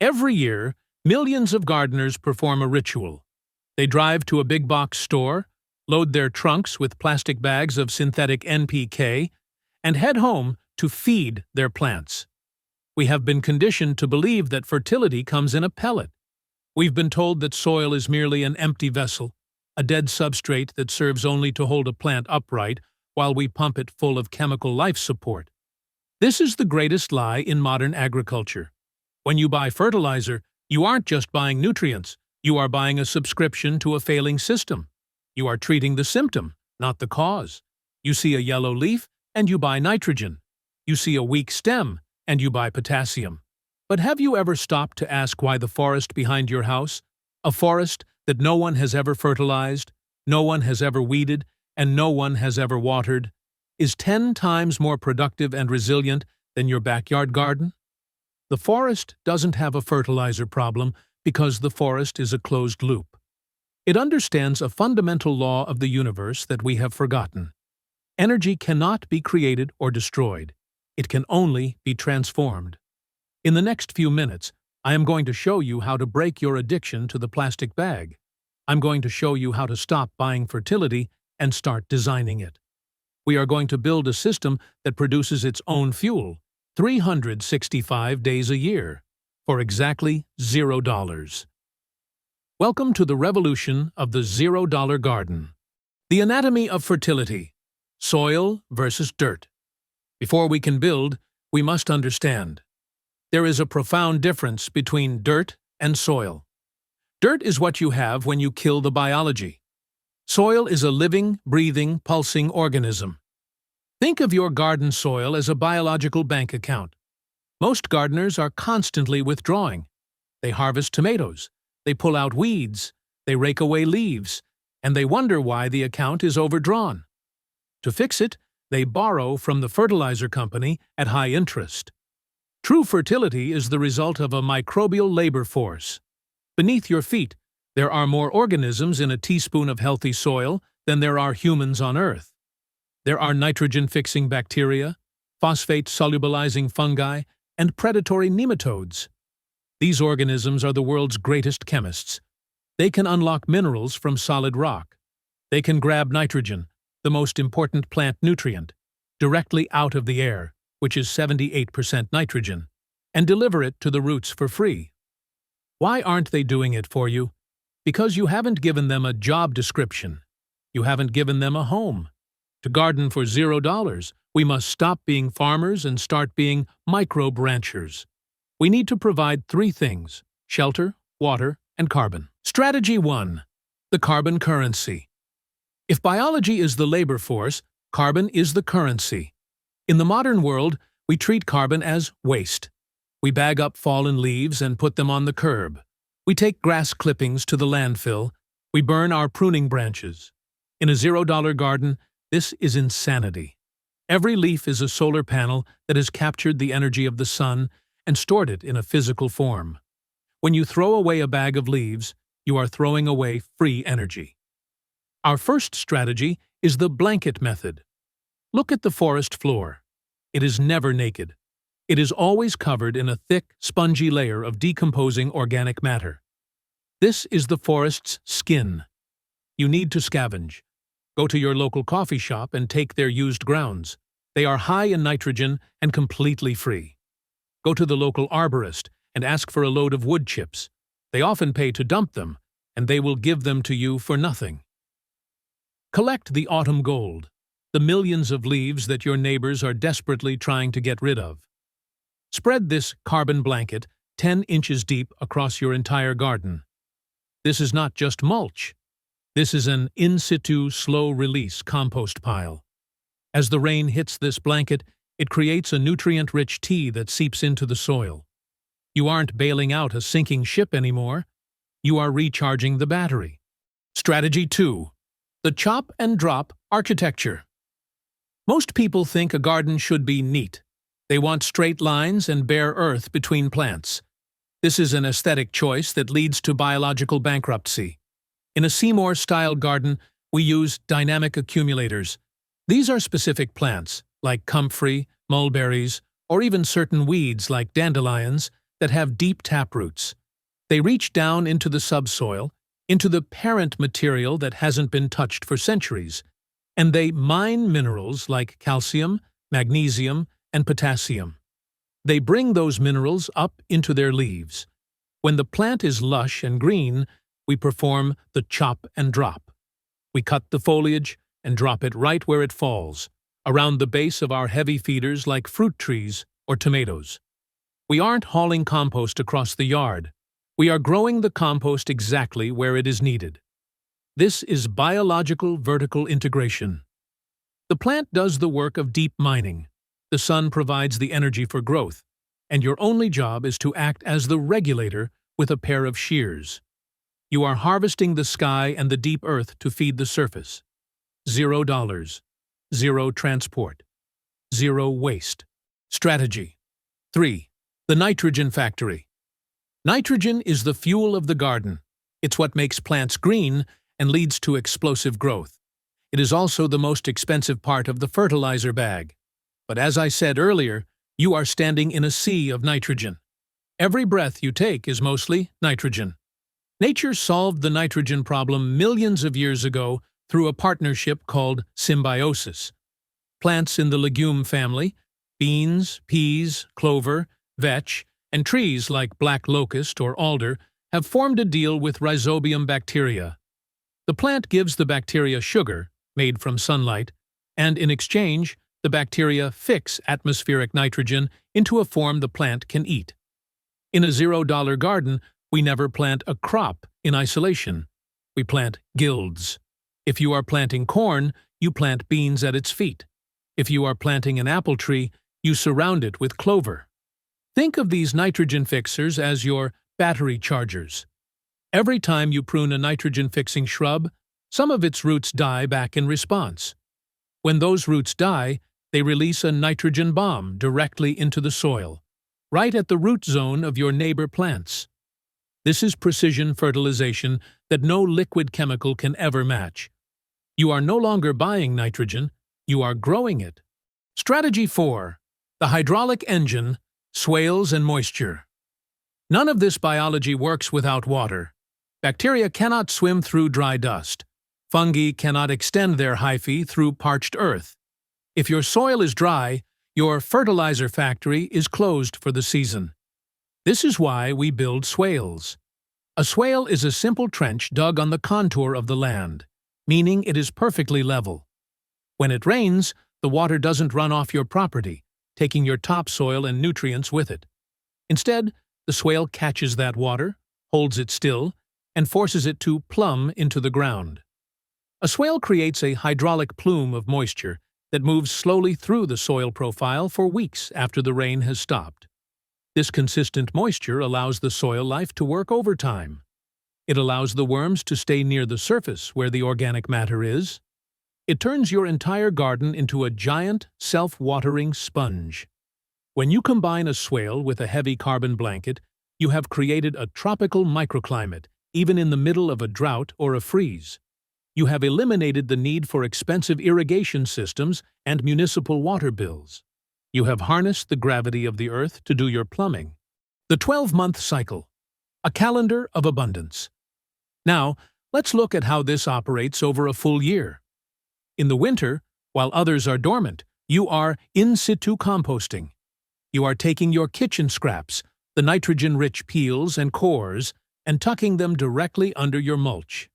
Every year, millions of gardeners perform a ritual. They drive to a big box store, load their trunks with plastic bags of synthetic NPK, and head home to feed their plants. We have been conditioned to believe that fertility comes in a pellet. We've been told that soil is merely an empty vessel, a dead substrate that serves only to hold a plant upright while we pump it full of chemical life support. This is the greatest lie in modern agriculture. When you buy fertilizer, you aren't just buying nutrients, you are buying a subscription to a failing system. You are treating the symptom, not the cause. You see a yellow leaf, and you buy nitrogen. You see a weak stem, and you buy potassium. But have you ever stopped to ask why the forest behind your house, a forest that no one has ever fertilized, no one has ever weeded, and no one has ever watered, is 10 times more productive and resilient than your backyard garden? The forest doesn't have a fertilizer problem because the forest is a closed loop. It understands a fundamental law of the universe that we have forgotten. Energy cannot be created or destroyed. It can only be transformed. In the next few minutes, I am going to show you how to break your addiction to the plastic bag. I'm going to show you how to stop buying fertility and start designing it. We are going to build a system that produces its own fuel, 365 days a year, for exactly $0. Welcome to the revolution of the $0 garden. The anatomy of fertility: soil versus dirt. Before we can build, we must understand. There is a profound difference between dirt and soil. Dirt is what you have when you kill the biology. Soil is a living, breathing, pulsing organism. Think of your garden soil as a biological bank account. Most gardeners are constantly withdrawing. They harvest tomatoes, they pull out weeds, they rake away leaves, and they wonder why the account is overdrawn. To fix it, they borrow from the fertilizer company at high interest. True fertility is the result of a microbial labor force. Beneath your feet, there are more organisms in a teaspoon of healthy soil than there are humans on Earth. There are nitrogen-fixing bacteria, phosphate-solubilizing fungi, and predatory nematodes. These organisms are the world's greatest chemists. They can unlock minerals from solid rock. They can grab nitrogen, the most important plant nutrient, directly out of the air, which is 78% nitrogen, and deliver it to the roots for free. Why aren't they doing it for you? Because you haven't given them a job description. You haven't given them a home. To garden for $0, we must stop being farmers and start being microbe ranchers. We need to provide 3 things: shelter, water, and carbon. Strategy 1. The carbon currency. If biology is the labor force, carbon is the currency. In the modern world, we treat carbon as waste. We bag up fallen leaves and put them on the curb. We take grass clippings to the landfill. We burn our pruning branches. In a $0 garden, this is insanity. Every leaf is a solar panel that has captured the energy of the sun and stored it in a physical form. When you throw away a bag of leaves, you are throwing away free energy. Our first strategy is the blanket method. Look at the forest floor. It is never naked. It is always covered in a thick, spongy layer of decomposing organic matter. This is the forest's skin. You need to scavenge. Go to your local coffee shop and take their used grounds. They are high in nitrogen and completely free. Go to the local arborist and ask for a load of wood chips. They often pay to dump them, and they will give them to you for nothing. Collect the autumn gold, the millions of leaves that your neighbors are desperately trying to get rid of. Spread this carbon blanket 10 inches deep across your entire garden. This is not just mulch. This is an in-situ, slow-release compost pile. As the rain hits this blanket, it creates a nutrient-rich tea that seeps into the soil. You aren't bailing out a sinking ship anymore. You are recharging the battery. Strategy 2. The chop and drop architecture. Most people think a garden should be neat. They want straight lines and bare earth between plants. This is an aesthetic choice that leads to biological bankruptcy. In a Seymour-style garden, we use dynamic accumulators. These are specific plants, like comfrey, mulberries, or even certain weeds like dandelions, that have deep taproots. They reach down into the subsoil, into the parent material that hasn't been touched for centuries, and they mine minerals like calcium, magnesium, and potassium. They bring those minerals up into their leaves. When the plant is lush and green, we perform the chop and drop. We cut the foliage and drop it right where it falls, around the base of our heavy feeders like fruit trees or tomatoes. We aren't hauling compost across the yard. We are growing the compost exactly where it is needed. This is biological vertical integration. The plant does the work of deep mining. The sun provides the energy for growth, and your only job is to act as the regulator with a pair of shears. You are harvesting the sky and the deep earth to feed the surface. $0, zero transport, zero waste. Strategy 3. The nitrogen factory. Nitrogen is the fuel of the garden. It's what makes plants green and leads to explosive growth. It is also the most expensive part of the fertilizer bag. But as I said earlier, you are standing in a sea of nitrogen. Every breath you take is mostly nitrogen. Nature solved the nitrogen problem millions of years ago through a partnership called symbiosis. Plants in the legume family, beans, peas, clover, vetch, and trees like black locust or alder have formed a deal with rhizobium bacteria. The plant gives the bacteria sugar, made from sunlight, and in exchange, the bacteria fix atmospheric nitrogen into a form the plant can eat. In a $0 garden, we never plant a crop in isolation. We plant guilds. If you are planting corn, you plant beans at its feet. If you are planting an apple tree, you surround it with clover. Think of these nitrogen fixers as your battery chargers. Every time you prune a nitrogen-fixing shrub, some of its roots die back in response. When those roots die, they release a nitrogen bomb directly into the soil, right at the root zone of your neighbor plants. This is precision fertilization that no liquid chemical can ever match. You are no longer buying nitrogen, you are growing it. Strategy 4. The hydraulic engine, swales and moisture. None of this biology works without water. Bacteria cannot swim through dry dust. Fungi cannot extend their hyphae through parched earth. If your soil is dry, your fertilizer factory is closed for the season. This is why we build swales. A swale is a simple trench dug on the contour of the land, meaning it is perfectly level. When it rains, the water doesn't run off your property, taking your topsoil and nutrients with it. Instead, the swale catches that water, holds it still, and forces it to plumb into the ground. A swale creates a hydraulic plume of moisture that moves slowly through the soil profile for weeks after the rain has stopped. This consistent moisture allows the soil life to work overtime. It allows the worms to stay near the surface where the organic matter is. It turns your entire garden into a giant, self-watering sponge. When you combine a swale with a heavy carbon blanket, you have created a tropical microclimate, even in the middle of a drought or a freeze. You have eliminated the need for expensive irrigation systems and municipal water bills. You have harnessed the gravity of the earth to do your plumbing. The 12-month cycle, a calendar of abundance. Now, let's look at how this operates over a full year. In the winter, while others are dormant, you are in situ composting. You are taking your kitchen scraps, the nitrogen-rich peels and cores, and tucking them directly under your mulch.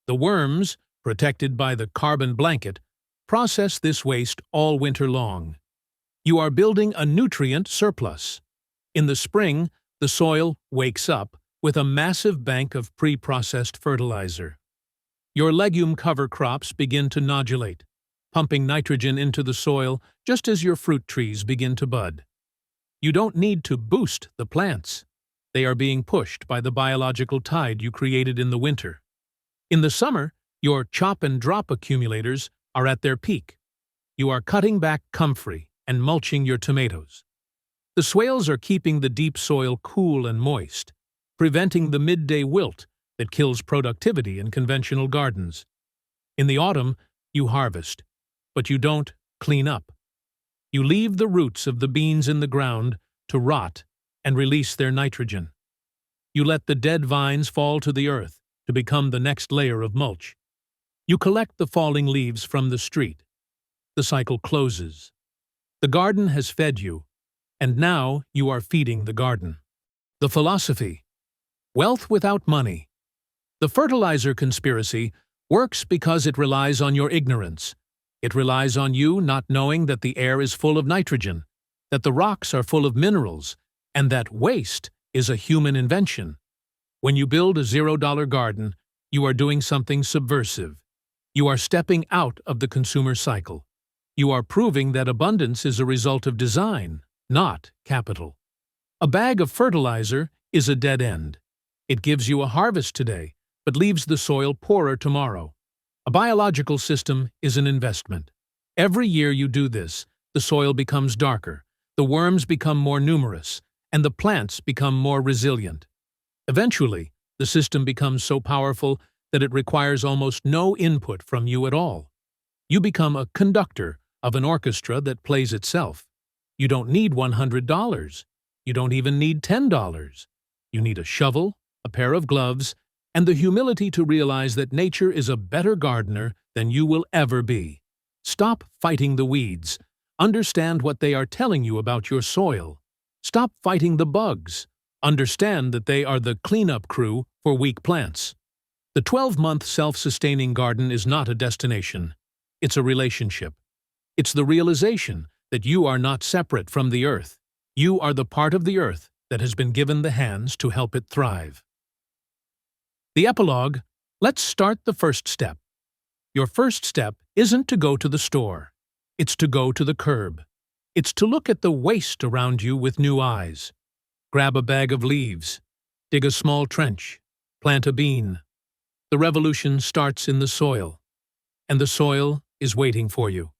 The worms, protected by the carbon blanket, process this waste all winter long. You are building a nutrient surplus. In the spring, the soil wakes up with a massive bank of pre-processed fertilizer. Your legume cover crops begin to nodulate, pumping nitrogen into the soil just as your fruit trees begin to bud. You don't need to boost the plants. They are being pushed by the biological tide you created in the winter. In the summer, your chop and drop accumulators are at their peak. You are cutting back comfrey and mulching your tomatoes. The swales are keeping the deep soil cool and moist, preventing the midday wilt that kills productivity in conventional gardens. In the autumn, you harvest, but you don't clean up. You leave the roots of the beans in the ground to rot and release their nitrogen. You let the dead vines fall to the earth to become the next layer of mulch. You collect the falling leaves from the street. The cycle closes. The garden has fed you, and now you are feeding the garden. The philosophy: wealth without money. The fertilizer conspiracy works because it relies on your ignorance. It relies on you not knowing that the air is full of nitrogen, that the rocks are full of minerals, and that waste is a human invention. When you build a $0 garden, you are doing something subversive. You are stepping out of the consumer cycle. You are proving that abundance is a result of design, not capital. A bag of fertilizer is a dead end. It gives you a harvest today, but leaves the soil poorer tomorrow. A biological system is an investment. Every year you do this, the soil becomes darker, the worms become more numerous, and the plants become more resilient. Eventually, the system becomes so powerful that it requires almost no input from you at all. You become a conductor of an orchestra that plays itself. You don't need $100. You don't even need $10. You need a shovel, a pair of gloves, and the humility to realize that nature is a better gardener than you will ever be. Stop fighting the weeds. Understand what they are telling you about your soil. Stop fighting the bugs. Understand that they are the cleanup crew for weak plants. The 12-month self-sustaining garden is not a destination. It's a relationship. It's the realization that you are not separate from the earth. You are the part of the earth that has been given the hands to help it thrive. The epilogue: let's start the first step. Your first step isn't to go to the store. It's to go to the curb. It's to look at the waste around you with new eyes. Grab a bag of leaves. Dig a small trench. Plant a bean. The revolution starts in the soil, and the soil is waiting for you.